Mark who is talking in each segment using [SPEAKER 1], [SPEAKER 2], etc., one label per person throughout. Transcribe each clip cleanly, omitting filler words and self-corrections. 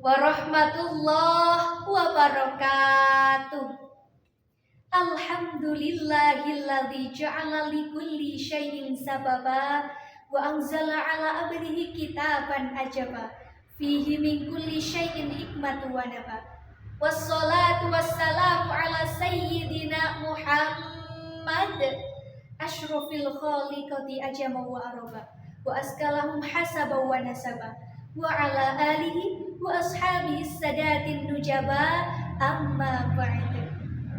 [SPEAKER 1] warahmatullahi wabarakatuh. Alhamdulillahilladzi ja'ala likulli syai'in sababa wa anzala ala abdihi kitaban ajaba fihi min kulli syai'in hikmatu wa naba. Wassalatu wassalamu ala sayyidina Muhammad asyrafil khaliqati ajama wa araba wa askalahum hasaba wa nasaba wa ala alihi wa ashabihi sadatin nujaba amma ba'du.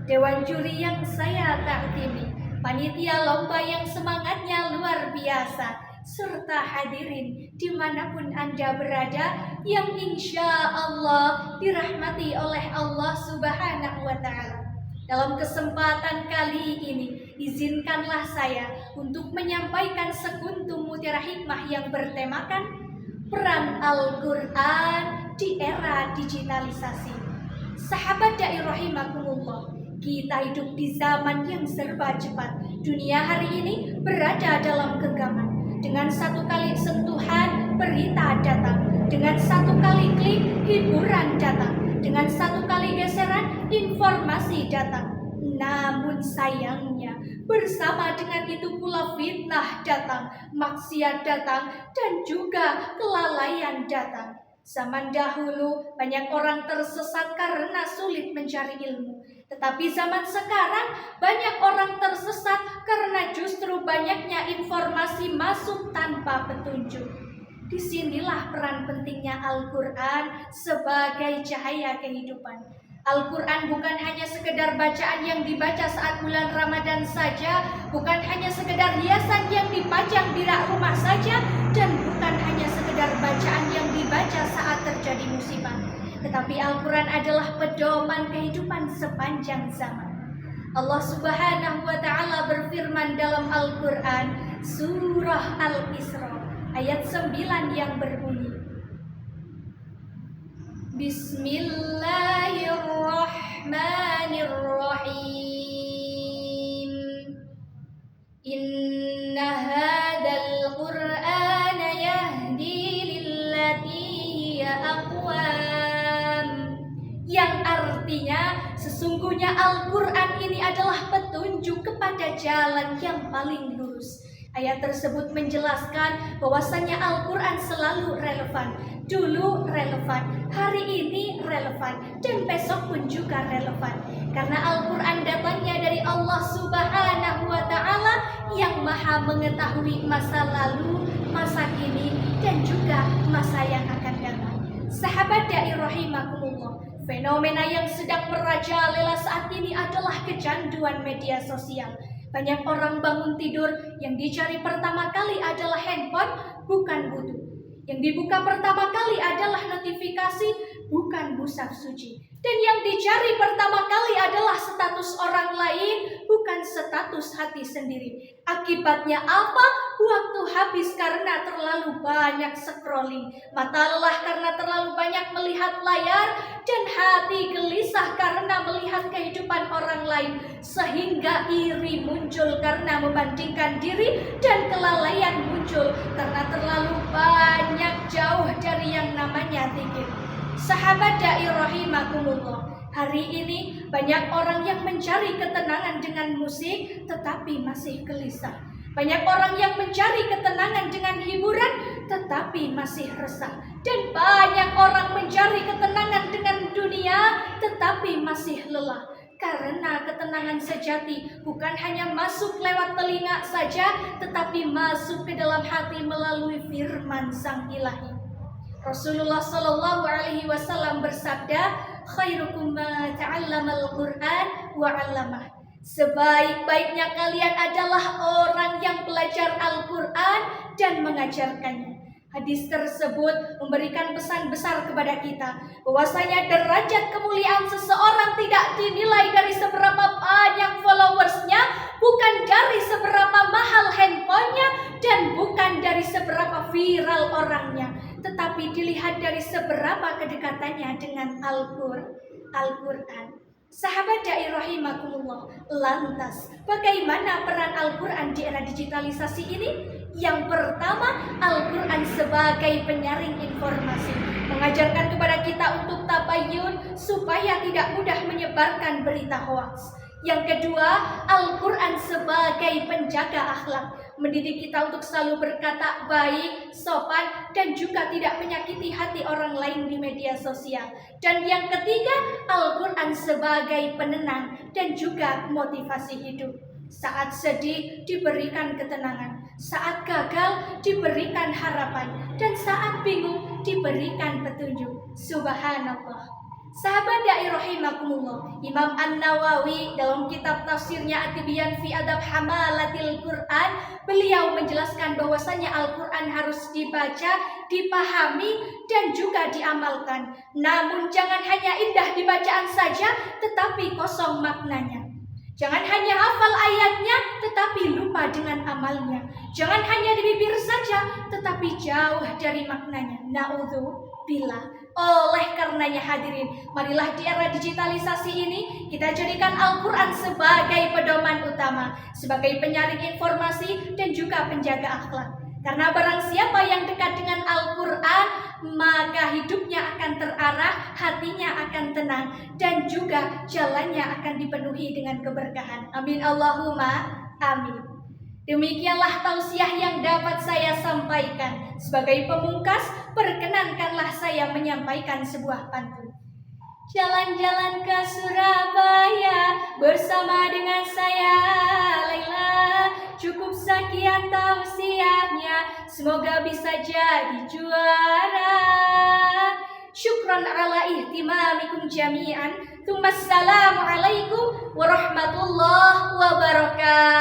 [SPEAKER 1] Dewan juri yang saya taktimi, panitia lomba yang semangatnya luar biasa, serta hadirin dimanapun Anda berada yang insya Allah dirahmati oleh Allah Subhanahu wa Ta'ala. Dalam kesempatan kali ini, izinkanlah saya untuk menyampaikan sekuntum mutiara hikmah yang bertemakan peran Al-Quran di era digitalisasi. Sahabat dai rahimakumullah, kita hidup di zaman yang serba cepat. Dunia hari ini berada dalam genggaman. Dengan satu kali sentuhan, berita datang. Dengan satu kali klik, hiburan datang. Dengan satu kali geseran, informasi datang. Namun sayangnya, bersama dengan itu pula fitnah datang, maksiat datang, dan juga kelalaian datang. Zaman dahulu banyak orang tersesat karena sulit mencari ilmu. Tetapi zaman sekarang banyak orang tersesat karena justru banyaknya informasi masuk tanpa petunjuk. Disinilah peran pentingnya Al-Quran sebagai cahaya kehidupan. Al-Quran bukan hanya sekedar bacaan yang dibaca saat bulan Ramadan saja, bukan hanya sekedar hiasan yang dipajang di rak rumah saja, dan bukan hanya sekedar bacaan yang dibaca saat terjadi musibah. Tetapi Al-Quran adalah pedoman kehidupan sepanjang zaman. Allah Subhanahu wa Ta'ala berfirman dalam Al-Quran, surah Al-Isra ayat 9 yang berbunyi, Bismillahirrahmanirrahim. Inna hadzal Qur'ana yahdi lillati hiya aqwam. Yang artinya sesungguhnya Al-Quran ini adalah petunjuk kepada jalan yang paling lurus. Ayat tersebut menjelaskan bahwasanya Al-Quran selalu relevan. Dulu relevan, hari ini relevan, dan besok pun juga relevan. Karena Al-Quran datangnya dari Allah Subhanahu wa Ta'ala yang maha mengetahui masa lalu, masa kini, dan juga masa yang akan datang. Sahabat dai rahimakumullah, fenomena yang sedang merajalela saat ini adalah kecanduan media sosial. Banyak orang bangun tidur, yang dicari pertama kali adalah handphone, bukan wudu. Yang dibuka pertama kali adalah notifikasi, bukan mushaf suci. Dan yang dicari pertama kali adalah status orang lain, bukan status hati sendiri. Akibatnya apa? Waktu habis karena terlalu banyak scrolling, mata lelah karena terlalu banyak melihat layar, dan hati gelisah karena melihat kehidupan orang lain, sehingga iri muncul karena membandingkan diri, dan kelalaian muncul karena terlalu banyak jauh dari yang namanya zikir. Sahabat dai rahimakumullah, hari ini banyak orang yang mencari ketenangan dengan musik tetapi masih gelisah. Banyak orang yang mencari ketenangan dengan hiburan tetapi masih resah. Dan banyak orang mencari ketenangan dengan dunia tetapi masih lelah. Karena ketenangan sejati bukan hanya masuk lewat telinga saja, tetapi masuk ke dalam hati melalui firman Sang Ilahi. Rasulullah Shallallahu Alaihi Wasallam bersabda, khairukum ma ta'allamal Quran wa 'allamah. Sebaik-baiknya kalian adalah orang yang belajar Al-Quran dan mengajarkannya. Hadis tersebut memberikan pesan besar kepada kita bahwasanya derajat kemuliaan seseorang tidak dinilai dari seberapa banyak followersnya, bukan dari seberapa mahal handphonenya, dan bukan dari seberapa viral orangnya, tetapi dilihat dari seberapa kedekatannya dengan Al-Quran. Sahabat dai rahimakumullah, lantas bagaimana peran Al-Quran di era digitalisasi ini? Yang pertama, Al-Quran sebagai penyaring informasi, mengajarkan kepada kita untuk tabayyun supaya tidak mudah menyebarkan berita hoaks. Yang kedua, Al-Quran sebagai penjaga akhlak, mendidik kita untuk selalu berkata baik, sopan, dan juga tidak menyakiti hati orang lain di media sosial. Dan yang ketiga, Al-Quran sebagai penenang dan juga motivasi hidup. Saat sedih diberikan ketenangan, saat gagal diberikan harapan, dan saat bingung diberikan petunjuk. Subhanallah. Sahabat dai rahimakumullah, Imam An-Nawawi dalam kitab tafsirnya At-Tibyan fi Adab Hamalatil Quran, beliau menjelaskan bahwasanya Al-Quran harus dibaca, dipahami, dan juga diamalkan. Namun jangan hanya indah di bacaan saja, tetapi kosong maknanya. Jangan hanya hafal ayatnya, tetapi lupa dengan amalnya. Jangan hanya di bibir saja, tetapi jauh dari maknanya. Na'udzubillah. Oleh karenanya hadirin, marilah di era digitalisasi ini kita jadikan Al-Quran sebagai pedoman utama, sebagai penyaring informasi dan juga penjaga akhlak. Karena barang siapa yang dekat dengan Al-Quran, maka hidupnya akan terarah, hatinya akan tenang, dan juga jalannya akan dipenuhi dengan keberkahan. Amin Allahumma amin. Demikianlah tausiah yang dapat saya sampaikan. Sebagai pemungkas, perkenankanlah saya menyampaikan sebuah pantun. Jalan-jalan ke Surabaya bersama dengan saya Laila. Cukup sekian tausiahnya, semoga bisa jadi juara. Syukran ala ihtimamikum jami'an. Assalamualaikum warahmatullahi wabarakatuh.